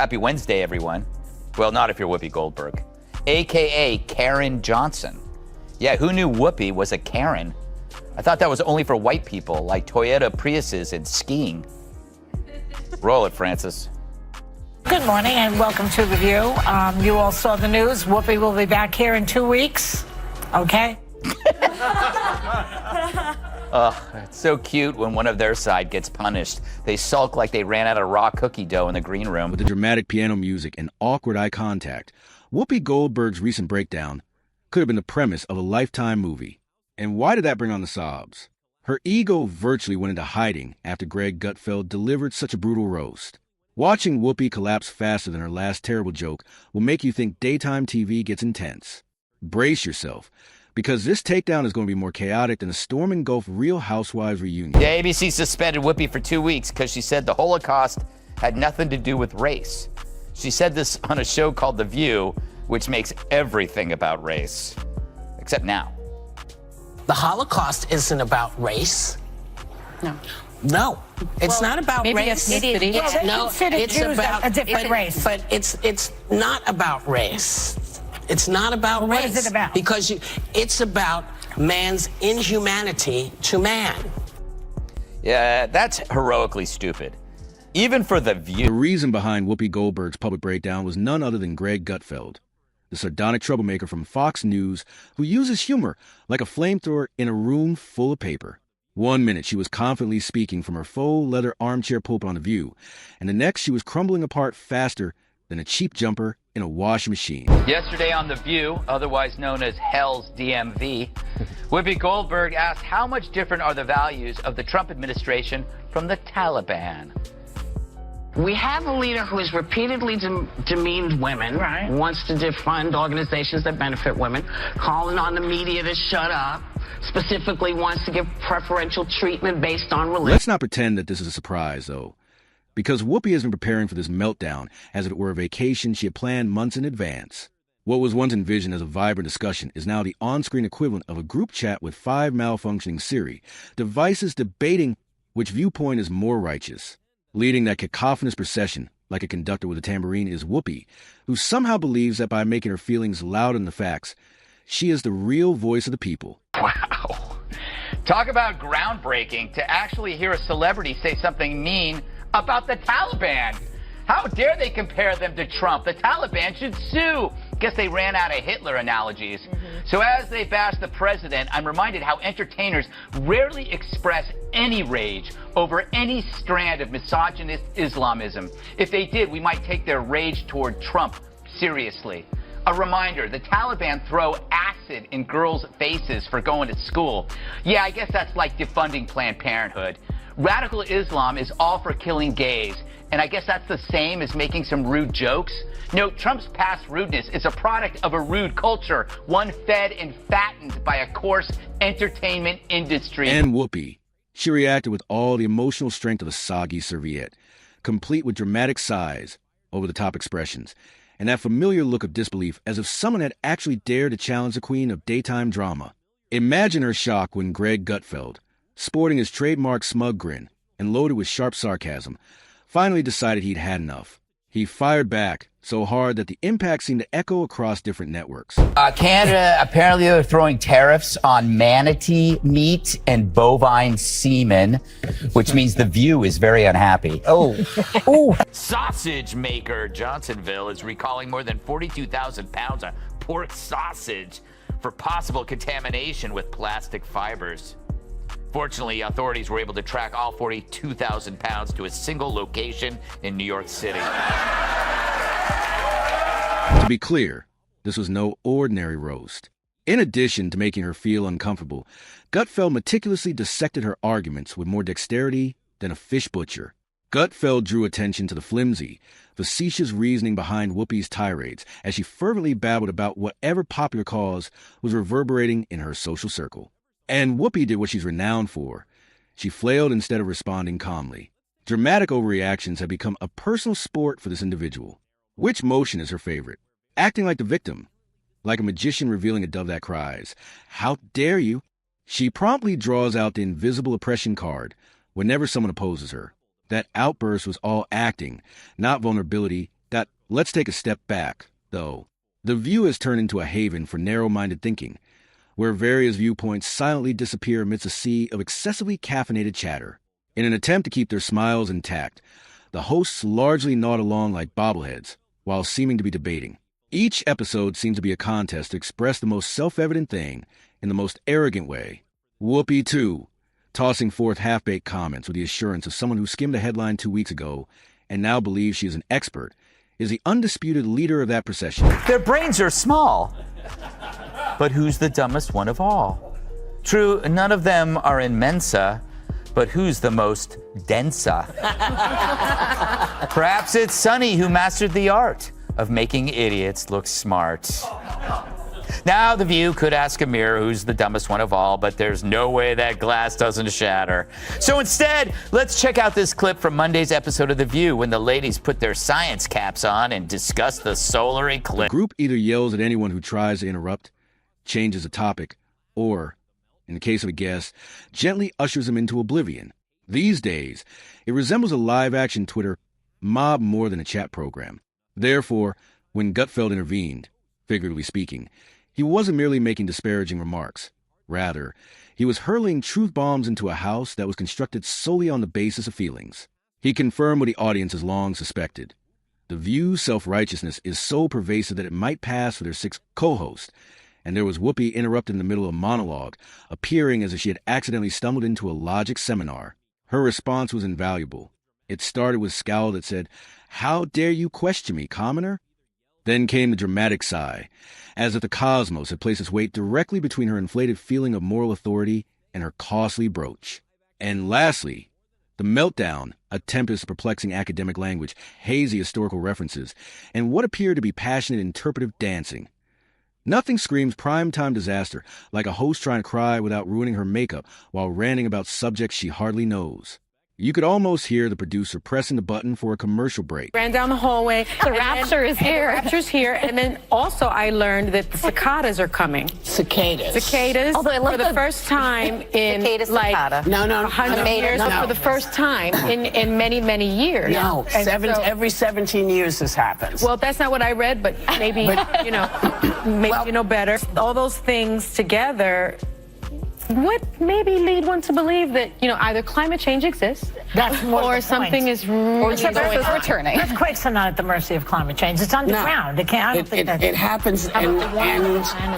Happy Wednesday, everyone. Well, not if you're Whoopi Goldberg, a.k.a. Karen Johnson. Yeah, who knew Whoopi was a Karen? I thought that was only for white people, like Toyota Priuses and skiing. Roll it, Francis. Good morning and welcome to The View. You all saw the news. Whoopi will be back here in 2 weeks. Okay? It's so cute when one of their side gets punished. They sulk like they ran out of raw cookie dough in the green room. With the dramatic piano music and awkward eye contact, Whoopi Goldberg's recent breakdown could have been the premise of a Lifetime movie. And why did that bring on the sobs? Her ego virtually went into hiding after Greg Gutfeld delivered such a brutal roast. Watching Whoopi collapse faster than her last terrible joke will make you think daytime TV gets intense. Brace yourself, because this takedown is going to be more chaotic than a storm-engulfed Real Housewives reunion. The ABC suspended Whoopi for 2 weeks because she said the Holocaust had nothing to do with race. She said this on a show called The View, which makes everything about race. Except now. The Holocaust isn't about race. No, it's not about race. Ethnicity. It's about a different race. But it's not about race. It's not about race. What is it about? Because it's about man's inhumanity to man. Yeah, that's heroically stupid. Even for The View. The reason behind Whoopi Goldberg's public breakdown was none other than Greg Gutfeld, the sardonic troublemaker from Fox News who uses humor like a flamethrower in a room full of paper. 1 minute she was confidently speaking from her faux leather armchair pulpit on The View, and the next she was crumbling apart faster than a cheap jumper in a washing machine. Yesterday on The View, otherwise known as Hell's DMV, Whoopi Goldberg asked how much different are the values of the Trump administration from the Taliban. We have a leader who has repeatedly demeaned women, wants to defund organizations that benefit women, calling on the media to shut up, specifically wants to give preferential treatment based on religion. Let's not pretend that this is a surprise, though, because Whoopi has been preparing for this meltdown as if it were a vacation she had planned months in advance. What was once envisioned as a vibrant discussion is now the on-screen equivalent of a group chat with 5 malfunctioning Siri devices debating which viewpoint is more righteous. Leading that cacophonous procession, like a conductor with a tambourine, is Whoopi, who somehow believes that by making her feelings loud in the facts, she is the real voice of the people. Wow. Talk about groundbreaking to actually hear a celebrity say something mean about the Taliban. How dare they compare them to Trump? The Taliban should sue. Guess they ran out of Hitler analogies. So as they bash the president, I'm reminded how entertainers rarely express any rage over any strand of misogynist Islamism. If they did, we might take their rage toward Trump seriously. A reminder, the Taliban throw acid in girls' faces for going to school. Yeah, I guess that's like defunding Planned Parenthood. Radical Islam is all for killing gays, and I guess that's the same as making some rude jokes. No, Trump's past rudeness is a product of a rude culture, one fed and fattened by a coarse entertainment industry. And Whoopi, she reacted with all the emotional strength of a soggy serviette, complete with dramatic sighs, over-the-top expressions, and that familiar look of disbelief as if someone had actually dared to challenge the queen of daytime drama. Imagine her shock when Greg Gutfeld, sporting his trademark smug grin and loaded with sharp sarcasm, finally decided he'd had enough. He fired back so hard that the impact seemed to echo across different networks. Canada, apparently they're throwing tariffs on manatee meat and bovine semen, which means The View is very unhappy. Oh. Sausage maker Johnsonville is recalling more than 42,000 pounds of pork sausage for possible contamination with plastic fibers. Fortunately, authorities were able to track all 42,000 pounds to a single location in New York City. To be clear, this was no ordinary roast. In addition to making her feel uncomfortable, Gutfeld meticulously dissected her arguments with more dexterity than a fish butcher. Gutfeld drew attention to the flimsy, facetious reasoning behind Whoopi's tirades as she fervently babbled about whatever popular cause was reverberating in her social circle. And Whoopi did what she's renowned for. She flailed instead of responding calmly. Dramatic overreactions have become a personal sport for this individual. Which motion is her favorite? Acting like the victim, like a magician revealing a dove that cries, "How dare you?" She promptly draws out the invisible oppression card whenever someone opposes her. That outburst was all acting, not vulnerability. Let's take a step back, though. The View has turned into a haven for narrow-minded thinking, where various viewpoints silently disappear amidst a sea of excessively caffeinated chatter. In an attempt to keep their smiles intact, the hosts largely nod along like bobbleheads, while seeming to be debating. Each episode seems to be a contest to express the most self-evident thing in the most arrogant way. Whoopi, too, tossing forth half-baked comments with the assurance of someone who skimmed a headline 2 weeks ago and now believes she is an expert, is the undisputed leader of that procession. Their brains are small. But who's the dumbest one of all? True, none of them are in Mensa, but who's the most densa? Perhaps it's Sunny who mastered the art of making idiots look smart. Now, The View could ask a mirror who's the dumbest one of all, but there's no way that glass doesn't shatter. So instead, let's check out this clip from Monday's episode of The View when the ladies put their science caps on and discuss the solar eclipse. The group either yells at anyone who tries to interrupt, changes the topic, or, in the case of a guest, gently ushers them into oblivion. These days, it resembles a live-action Twitter mob more than a chat program. Therefore, when Gutfeld intervened, figuratively speaking, he wasn't merely making disparaging remarks. Rather, he was hurling truth bombs into a house that was constructed solely on the basis of feelings. He confirmed what the audience has long suspected. The View's self-righteousness is so pervasive that it might pass for their 6th co-host, and there was Whoopi interrupted in the middle of a monologue, appearing as if she had accidentally stumbled into a logic seminar. Her response was invaluable. It started with a scowl that said, "How dare you question me, commoner?" Then came the dramatic sigh, as if the cosmos had placed its weight directly between her inflated feeling of moral authority and her costly brooch. And lastly, the meltdown, a tempest of perplexing academic language, hazy historical references, and what appeared to be passionate interpretive dancing. Nothing screams primetime disaster like a host trying to cry without ruining her makeup while ranting about subjects she hardly knows. You could almost hear the producer pressing the button for a commercial break. Ran down the hallway. The rapture is here. The rapture's here. And then also I learned that the cicadas are coming. Cicadas. Cicadas. Although I love for the first time in like cicada. No. 100 years, no. for the first time in many, many years. No, every 17 years this happens. Well, that's not what I read, but maybe, maybe you know better. All those things together would maybe lead one to believe that, either climate change exists or something is really going on. returning. Earthquakes are not at the mercy of climate change. It's underground. No. It can't. I don't think it happens, and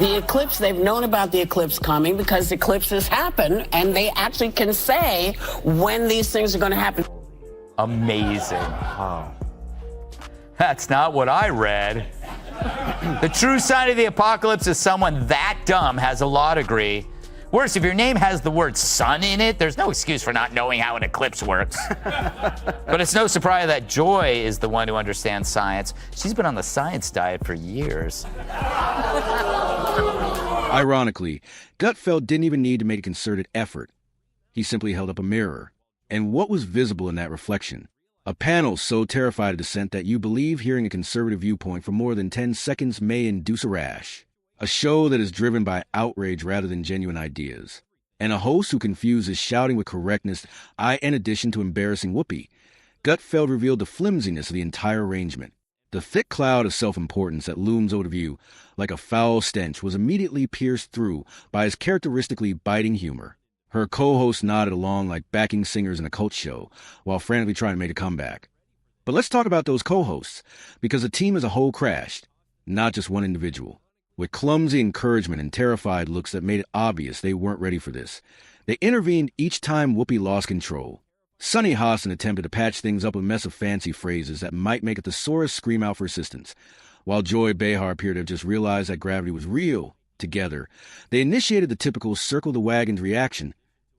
the eclipse, they've known about the eclipse coming because eclipses happen, and they actually can say when these things are going to happen. Amazing. Oh. That's not what I read. The true sign of the apocalypse is someone that dumb has a law degree. Worse, if your name has the word sun in it, there's no excuse for not knowing how an eclipse works. But it's no surprise that Joy is the one who understands science. She's been on the science diet for years. Ironically, Gutfeld didn't even need to make a concerted effort. He simply held up a mirror. And what was visible in that reflection? A panel so terrified of dissent that you believe hearing a conservative viewpoint for more than 10 seconds may induce a rash. A show that is driven by outrage rather than genuine ideas. And a host who confuses shouting with correctness, in addition to embarrassing Whoopi. Gutfeld revealed the flimsiness of the entire arrangement. The thick cloud of self-importance that looms over the View, like a foul stench, was immediately pierced through by his characteristically biting humor. Her co-hosts nodded along like backing singers in a cult show, while frantically trying to make a comeback. But let's talk about those co-hosts, because the team as a whole crashed, not just one individual. With clumsy encouragement and terrified looks that made it obvious they weren't ready for this, they intervened each time Whoopi lost control. Sunny Hostin attempted to patch things up with a mess of fancy phrases that might make a thesaurus scream out for assistance, while Joy Behar appeared to have just realized that gravity was real. Together, they initiated the typical circle the wagons reaction,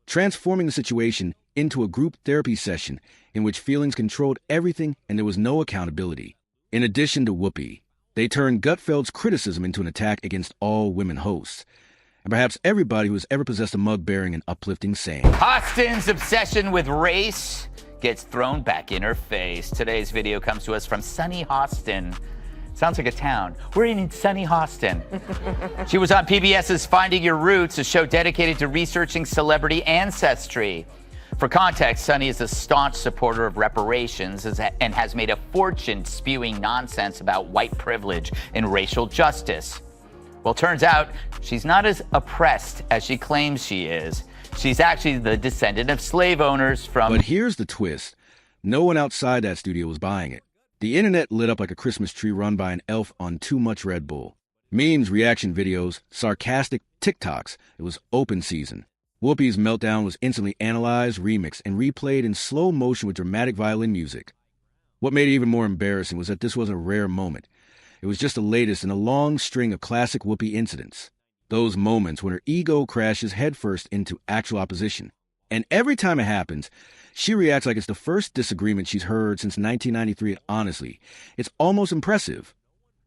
transforming the situation into a group therapy session in which feelings controlled everything and there was no accountability. In addition to Whoopi, they turned Gutfeld's criticism into an attack against all women hosts, and perhaps everybody who has ever possessed a mug bearing an uplifting saying. Hostin's obsession with race gets thrown back in her face. Today's video comes to us from sunny Hostin. Sounds like a town. We're in sunny Hostin. She was on PBS's Finding Your Roots, a show dedicated to researching celebrity ancestry. For context, Sonny is a staunch supporter of reparations and has made a fortune spewing nonsense about white privilege and racial justice. Well, turns out she's not as oppressed as she claims she is. She's actually the descendant of slave owners from... But here's the twist. No one outside that studio was buying it. The internet lit up like a Christmas tree run by an elf on too much Red Bull. Memes, reaction videos, sarcastic TikToks. It was open season. Whoopi's meltdown was instantly analyzed, remixed, and replayed in slow motion with dramatic violin music. What made it even more embarrassing was that this wasn't a rare moment. It was just the latest in a long string of classic Whoopi incidents. Those moments when her ego crashes headfirst into actual opposition. And every time it happens, she reacts like it's the first disagreement she's heard since 1993. And honestly, it's almost impressive.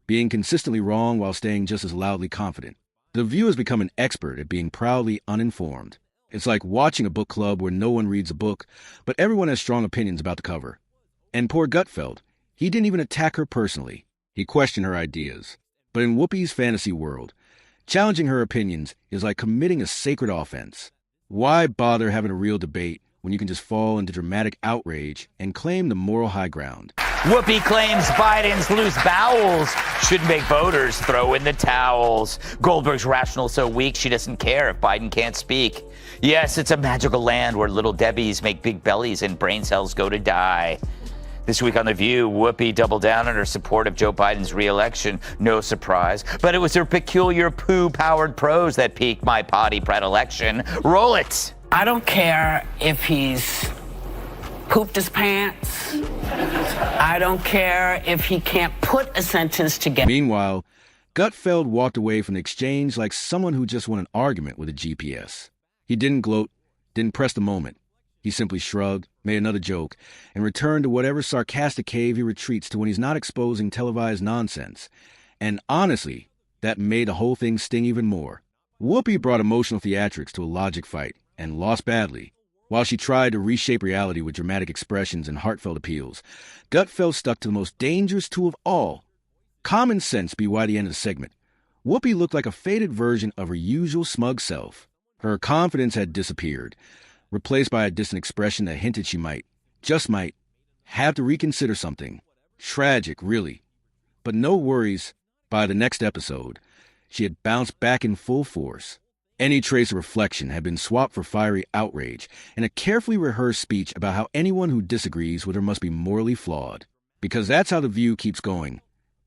Being consistently wrong while staying just as loudly confident. The View has become an expert at being proudly uninformed. It's like watching a book club where no one reads a book, but everyone has strong opinions about the cover. And poor Gutfeld, he didn't even attack her personally. He questioned her ideas. But in Whoopi's fantasy world, challenging her opinions is like committing a sacred offense. Why bother having a real debate when you can just fall into dramatic outrage and claim the moral high ground? Whoopi claims Biden's loose bowels should make voters throw in the towels. Goldberg's rational so weak she doesn't care if Biden can't speak. Yes, it's a magical land where little Debbies make big bellies and brain cells go to die. This week on The View, Whoopi doubled down on her support of Joe Biden's re-election. No surprise. But it was her peculiar poo-powered prose that piqued my potty predilection. Roll it! I don't care if he's pooped his pants. I don't care if he can't put a sentence together. Meanwhile, Gutfeld walked away from the exchange like someone who just won an argument with a GPS. He didn't gloat, didn't press the moment. He simply shrugged, made another joke, and returned to whatever sarcastic cave he retreats to when he's not exposing televised nonsense. And honestly, that made the whole thing sting even more. Whoopi brought emotional theatrics to a logic fight and lost badly. While she tried to reshape reality with dramatic expressions and heartfelt appeals, Gutfeld stuck to the most dangerous tool of all. Common sense be why the end of the segment. Whoopi looked like a faded version of her usual smug self. Her confidence had disappeared, replaced by a distant expression that hinted she might, just might, have to reconsider something. Tragic, really. But no worries, by the next episode, she had bounced back in full force. Any trace of reflection had been swapped for fiery outrage and a carefully rehearsed speech about how anyone who disagrees with her must be morally flawed. Because that's how The View keeps going.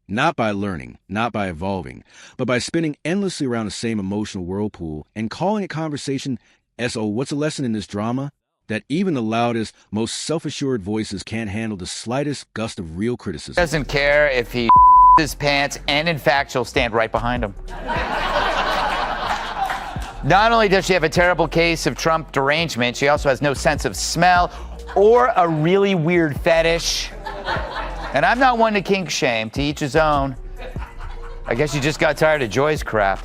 Not by learning, not by evolving, but by spinning endlessly around the same emotional whirlpool and calling it conversation. So what's the lesson in this drama? That even the loudest, most self-assured voices can't handle the slightest gust of real criticism. Doesn't care if he his pants, and in fact, she'll stand right behind him. Not only does she have a terrible case of Trump derangement, she also has no sense of smell or a really weird fetish. And I'm not one to kink shame, to each his own. I guess you just got tired of Joy's crap.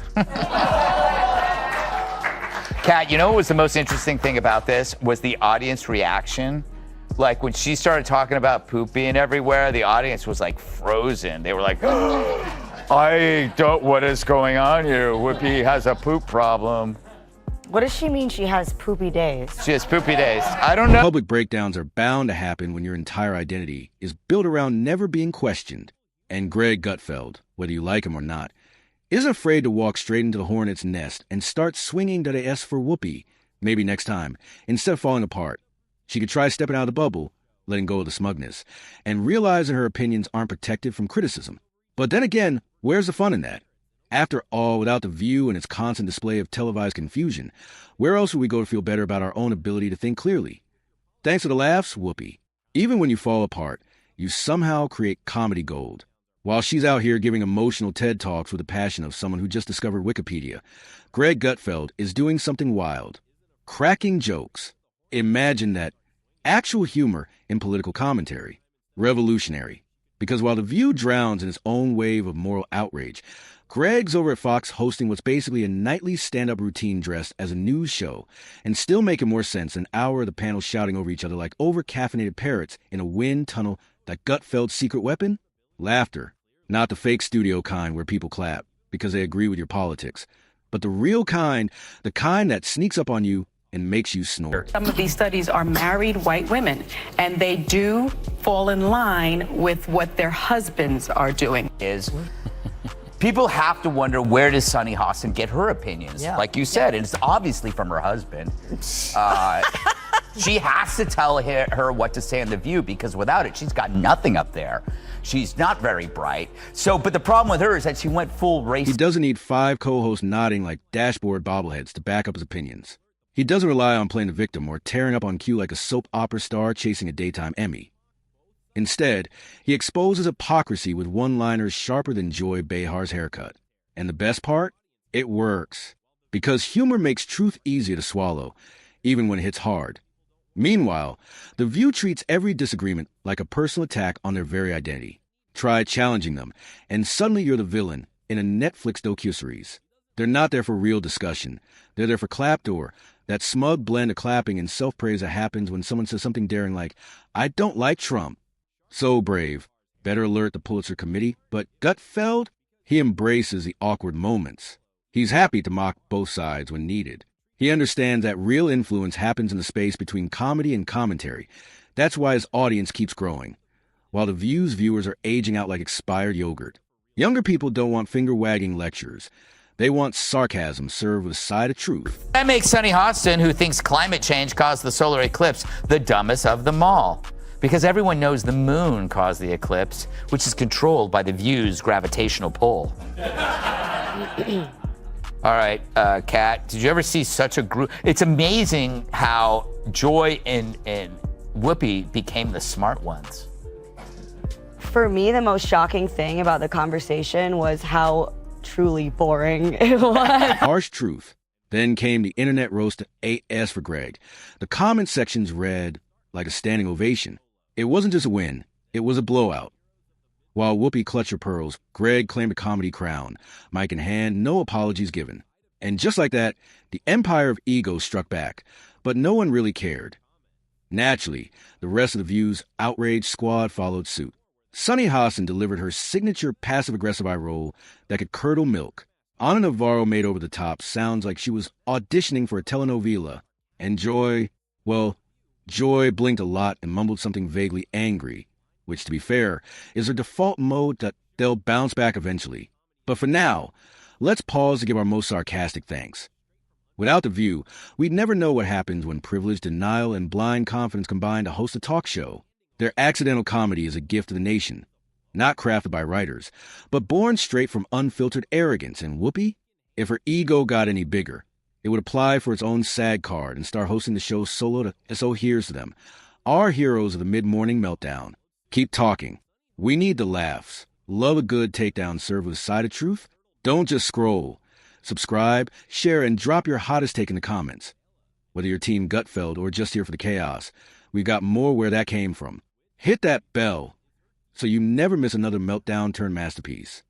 Kat, you know what was the most interesting thing about this was the audience reaction. Like when she started talking about poop being everywhere, the audience was like frozen. They were like, I don't, what is going on here? Whoopi has a poop problem. What does she mean she has poopy days? She has poopy days. I don't know. Public breakdowns are bound to happen when your entire identity is built around never being questioned. And Greg Gutfeld, whether you like him or not, isn't afraid to walk straight into the hornet's nest and start swinging to the S for Whoopi. Maybe next time, instead of falling apart, she could try stepping out of the bubble, letting go of the smugness, and realizing her opinions aren't protected from criticism. But then again, where's the fun in that? After all, without The View and its constant display of televised confusion, where else would we go to feel better about our own ability to think clearly? Thanks for the laughs, Whoopi. Even when you fall apart, you somehow create comedy gold. While she's out here giving emotional TED Talks with the passion of someone who just discovered Wikipedia, Greg Gutfeld is doing something wild. Cracking jokes. Imagine that. Actual humor in political commentary. Revolutionary. Because while The View drowns in its own wave of moral outrage, Greg's over at Fox hosting what's basically a nightly stand-up routine dressed as a news show, and still making more sense than an hour of the panel shouting over each other like over-caffeinated parrots in a wind tunnel. That Gutfeld's secret weapon? Laughter. Not the fake studio kind where people clap because they agree with your politics, but the real kind, the kind that sneaks up on you and makes you snort. Some of these studies are married white women, and they do fall in line with what their husbands are doing. People have to wonder, where does Sunny Hostin get her opinions? Like you said, and it's obviously from her husband. She has to tell her what to say on The View, because without it, she's got nothing up there. She's not very bright. But the problem with her is that she went full race. He doesn't need 5 co-hosts nodding like dashboard bobbleheads to back up his opinions. He doesn't rely on playing the victim or tearing up on cue like a soap opera star chasing a daytime Emmy. Instead, he exposes hypocrisy with one-liners sharper than Joy Behar's haircut. And the best part? It works. Because humor makes truth easier to swallow, even when it hits hard. Meanwhile, The View treats every disagreement like a personal attack on their very identity. Try challenging them, and suddenly you're the villain in a Netflix docuseries. They're not there for real discussion. They're there for clapdoor, that smug blend of clapping and self-praise that happens when someone says something daring like, "I don't like Trump." So brave. Better alert the Pulitzer Committee. But Gutfeld? He embraces the awkward moments. He's happy to mock both sides when needed. He understands that real influence happens in the space between comedy and commentary. That's why his audience keeps growing, while The View's viewers are aging out like expired yogurt. Younger people don't want finger-wagging lectures. They want sarcasm served with a side of truth. That makes Sunny Hostin, who thinks climate change caused the solar eclipse, the dumbest of them all. Because everyone knows the moon caused the eclipse, which is controlled by The View's gravitational pull. All right, Kat, did you ever see such a group? It's amazing how Joy and Whoopi became the smart ones. For me, the most shocking thing about the conversation was how truly boring it was. Harsh truth. Then came the internet roast of AS for Greg. The comment sections read like a standing ovation. It wasn't just a win, it was a blowout. While Whoopi clutched her pearls, Greg claimed a comedy crown. Mic in hand, no apologies given. And just like that, the empire of ego struck back. But no one really cared. Naturally, the rest of The View's outraged squad followed suit. Sunny Hostin delivered her signature passive-aggressive eye roll that could curdle milk. Ana Navarro made over the top sounds like she was auditioning for a telenovela. And Joy blinked a lot and mumbled something vaguely angry, which, to be fair, is her default mode that they'll bounce back eventually. But for now, let's pause to give our most sarcastic thanks. Without The View, we'd never know what happens when privilege, denial, and blind confidence combine to host a talk show. Their accidental comedy is a gift to the nation, not crafted by writers, but born straight from unfiltered arrogance. And Whoopi, if her ego got any bigger, it would apply for its own SAG card and start hosting the show solo. So here's to them, our heroes of the mid-morning meltdown. Keep talking. We need the laughs. Love a good takedown served with a side of truth. Don't just scroll. Subscribe, share, and drop your hottest take in the comments. Whether you're Team Gutfeld or just here for the chaos, we've got more where that came from. Hit that bell so you never miss another meltdown turned masterpiece.